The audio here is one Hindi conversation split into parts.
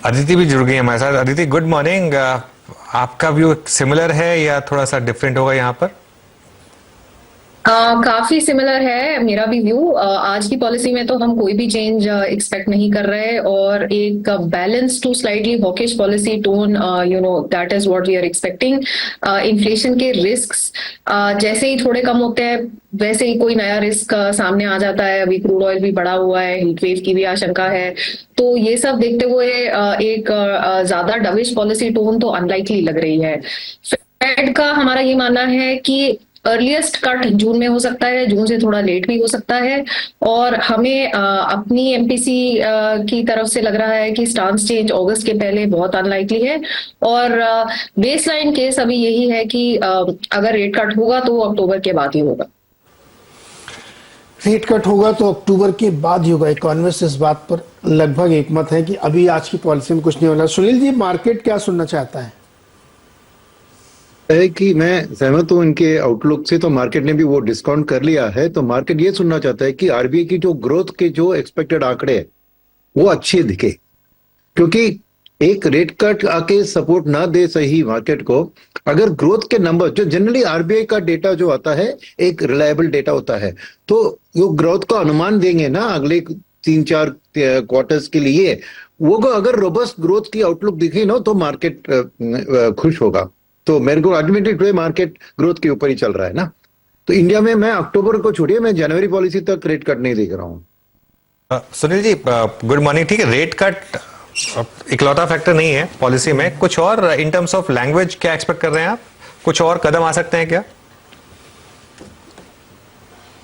अदिति भी जुड़ गई है हमारे साथ। Aditi, good morning. आपका व्यू सिमिलर है या थोड़ा सा डिफरेंट होगा यहाँ पर? काफी सिमिलर है मेरा भी व्यू। आज की पॉलिसी में तो हम कोई भी चेंज एक्सपेक्ट नहीं कर रहे, और एक balance to slightly hawkish policy tone, that is what we are expecting. Inflation के रिस्क्स जैसे ही थोड़े कम होते हैं, वैसे ही कोई नया रिस्क सामने आ जाता है। अभी क्रूड ऑयल भी बढ़ा हुआ है, हीट वेव की भी आशंका है। तो ये सब देखते हुए एक ज्यादा डविश पॉलिसी टोन तो अनलाइकली लग रही है। फेड का हमारा ये मानना है कि अर्लीस्ट कट जून में हो सकता है, जून से थोड़ा लेट भी हो सकता है। और हमें अपनी एमपीसी की तरफ से लग रहा है कि स्टांस चेंज अगस्त के पहले बहुत अनलाइकली है। और बेसलाइन केस अभी यही है कि अगर रेट कट होगा तो वो अक्टूबर के बाद ही होगा। रेट कट होगा तो अक्टूबर के बाद ही होगा। इकोनॉमिस्ट इस बात पर लगभग एकमत है कि अभी आज की पॉलिसी में कुछ नहीं होना। सुनील जी, मार्केट क्या सुनना चाहता है? कि मैं सहमत हूं इनके आउटलुक से। तो मार्केट ने भी वो डिस्काउंट कर लिया है। तो मार्केट ये सुनना चाहता है कि आरबीआई की जो ग्रोथ के जो एक्सपेक्टेड आंकड़े हैं वो अच्छे दिखे, क्योंकि एक रेट कट आके सपोर्ट ना दे सही मार्केट को। अगर ग्रोथ के नंबर, जो जनरली आरबीआई का डेटा जो आता है एक रिलायबल डेटा होता है, तो वो ग्रोथ का अनुमान देंगे ना अगले 3-4 क्वार्टर्स के लिए, वो अगर रोबस्ट ग्रोथ की आउटलुक दिखे ना तो मार्केट खुश होगा। तो मेरे को अल्टीमेटली टुडे मार्केट ग्रोथ के ऊपर ही चल रहा है ना। तो इंडिया में मैं अक्टूबर को छोड़िए, मैं जनवरी पॉलिसी तक रेट कट नहीं देख रहा हूं। Sunil ji, good morning. ठीक है, रेट कट इकलौता फैक्टर नहीं है पॉलिसी में। कुछ और इन टर्म्स ऑफ लैंग्वेज क्या एक्सपेक्ट कर रहे हैं आप? कुछ और कदम आ सकते हैं क्या?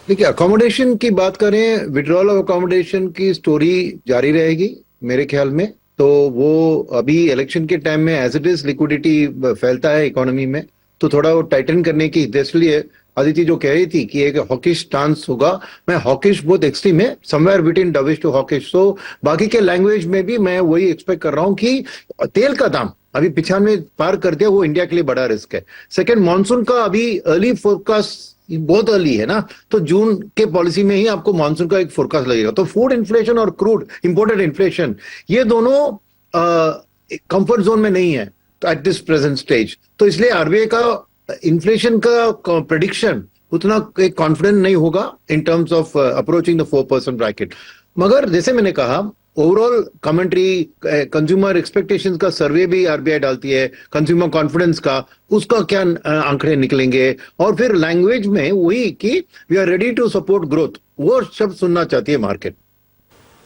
देखिए, अकोमोडेशन की बात करें, विड्रॉल ऑफ अकोमोडेशन की स्टोरी जारी रहेगी मेरे ख्याल में। तो वो अभी इलेक्शन के टाइम में एज इट इज लिक्विडिटी फैलता है इकोनॉमी में, तो थोड़ा वो टाइटन करने की, इसलिए अदिति जो कह रही थी कि एक हॉकिश स्टांस होगा, मैं हॉकिश बहुत एक्सट्रीम है, somewhere between dovish to hawkish. तो बाकी के लैंग्वेज में भी मैं वही एक्सपेक्ट कर रहा हूं कि तेल का दाम अभी 95 पार कर दिया, वो इंडिया के लिए बड़ा रिस्क है। सेकेंड, मानसून का अभी अर्ली फोरकास्ट बहुत अर्ली है ना, तो जून के पॉलिसी में ही आपको मानसून का एक फोरकास्ट लगेगा। तो फूड इन्फ्लेशन और क्रूड इंपोर्टेड इन्फ्लेशन, ये दोनों कंफर्ट जोन में नहीं है तो एट दिस प्रेजेंट स्टेज। तो इसलिए आरबीआई का इन्फ्लेशन का प्रेडिक्शन उतना कॉन्फिडेंट नहीं होगा in terms of approaching the 4% bracket. मगर जैसे मैंने कहा, ओवरऑल कमेंट्री, कंज्यूमर एक्सपेक्टेशंस का सर्वे भी आरबीआई डालती है, कंज्यूमर कॉन्फिडेंस का, उसका क्या आंकड़े निकलेंगे, और फिर लैंग्वेज में वही कि we are ready to support growth, वो शब्द सुनना चाहती है मार्केट।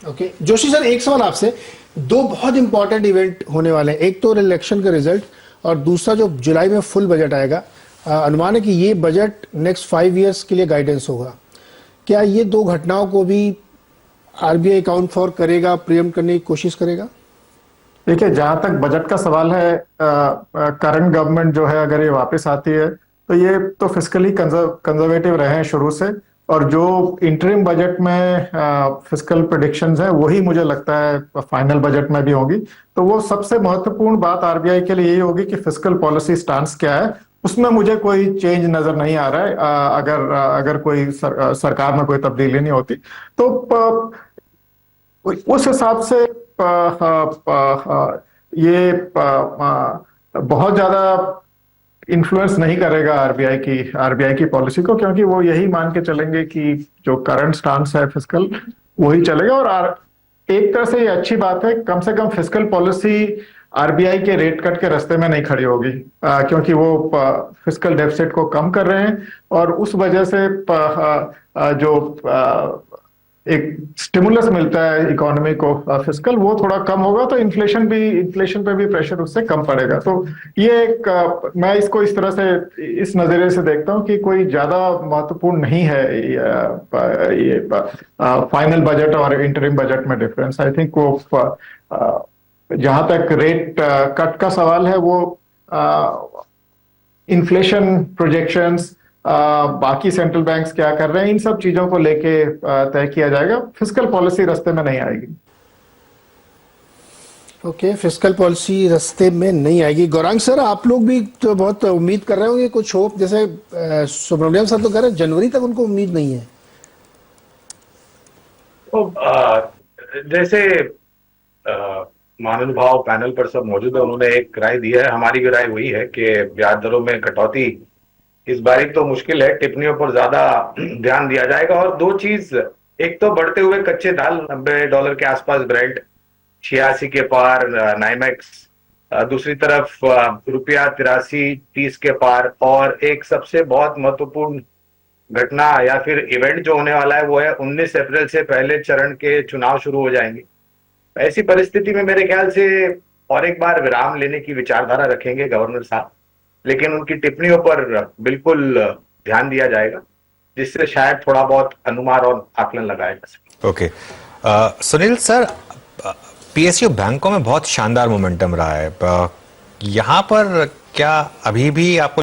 ओके जोशी सर, एक सवाल आपसे। दो बहुत इंपॉर्टेंट इवेंट होने वाले हैं, एक तो इलेक्शन का रिजल्ट और दूसरा जो जुलाई में फुल बजट आएगा। अनुमान है कि ये बजट नेक्स्ट 5 इयर्स के लिए गाइडेंस होगा। क्या ये दो घटनाओं को भी आरबीआई अकाउंट फॉर करेगा, प्रियम्प्ट करने की कोशिश करेगा? देखिए, जहां तक बजट का सवाल है, करंट गवर्नमेंट जो है अगर ये वापस आती है तो ये तो फिस्कली कंजर्वेटिव रहे हैं शुरू से, और जो इंटरिम बजट में फिस्कल प्रेडिक्शंस हैं वही मुझे लगता है फाइनल बजट में भी होगी। तो वो सबसे महत्वपूर्ण बात आरबीआई के लिए यही होगी कि फिस्कल पॉलिसी स्टांस क्या है। उसमें मुझे कोई चेंज नजर नहीं आ रहा है। अगर कोई सरकार में कोई तब्दीली नहीं होती तो उस हिसाब से ये बहुत ज्यादा इन्फ्लुएंस नहीं करेगा आरबीआई की पॉलिसी को, क्योंकि वो यही मान के चलेंगे कि जो करंट स्टांस है फिस्कल वही चलेगा। और एक तरह से ये अच्छी बात है, कम से कम फिस्कल पॉलिसी आरबीआई के रेट कट के रास्ते में नहीं खड़ी होगी, क्योंकि वो फिस्कल डेफिसिट को कम कर रहे हैं, और उस वजह से जो एक स्टिमुलस मिलता है इकोनॉमी को फिस्कल, वो थोड़ा कम होगा, तो इन्फ्लेशन पे भी प्रेशर उससे कम पड़ेगा। तो ये एक मैं इसको इस तरह से, इस नजरिए से देखता हूँ कि कोई ज्यादा महत्वपूर्ण नहीं है ये फाइनल बजट और इंटरिम बजट में डिफरेंस। आई थिंक वो जहां तक रेट कट का सवाल है, वो इन्फ्लेशन प्रोजेक्शंस, बाकी सेंट्रल बैंक्स क्या कर रहे हैं, इन सब चीजों को लेके तय किया जाएगा। फिस्कल पॉलिसी रास्ते में नहीं आएगी। ओके, फिस्कल पॉलिसी रास्ते में नहीं आएगी। गौरांग सर, आप लोग भी तो बहुत उम्मीद कर रहे होंगे, कुछ होप, जैसे सुब्रमण्यम सर तो कह रहे हैं जनवरी तक उनको उम्मीद नहीं है। तो जैसे महानुभाव पैनल पर सब मौजूद है, उन्होंने एक राय दी है। हमारी भी राय वही है कि ब्याज दरों में कटौती इस बारी तो मुश्किल है, टिप्पणियों पर ज्यादा ध्यान दिया जाएगा। और दो चीज, एक तो बढ़ते हुए कच्चे दाल $90 के आसपास ब्रेंट 86 के पार नाइमेक्स, दूसरी तरफ रुपया 83-30 के पार, और एक सबसे बहुत महत्वपूर्ण घटना या फिर इवेंट जो होने वाला है वो है 19 अप्रैल से पहले चरण के चुनाव शुरू हो जाएंगे। ऐसी परिस्थिति में मेरे ख्याल से और एक बार विराम लेने की विचारधारा रखेंगे गवर्नर साहब, लेकिन उनकी टिप्पणियों पर बिल्कुल ध्यान दिया जाएगा, जिससे शायद थोड़ा बहुत अनुमान और आकलन लगाया जा सके। ओके, सुनील सर, पीएसयू बैंकों में बहुत शानदार मोमेंटम रहा है, यहाँ पर क्या अभी भी आपको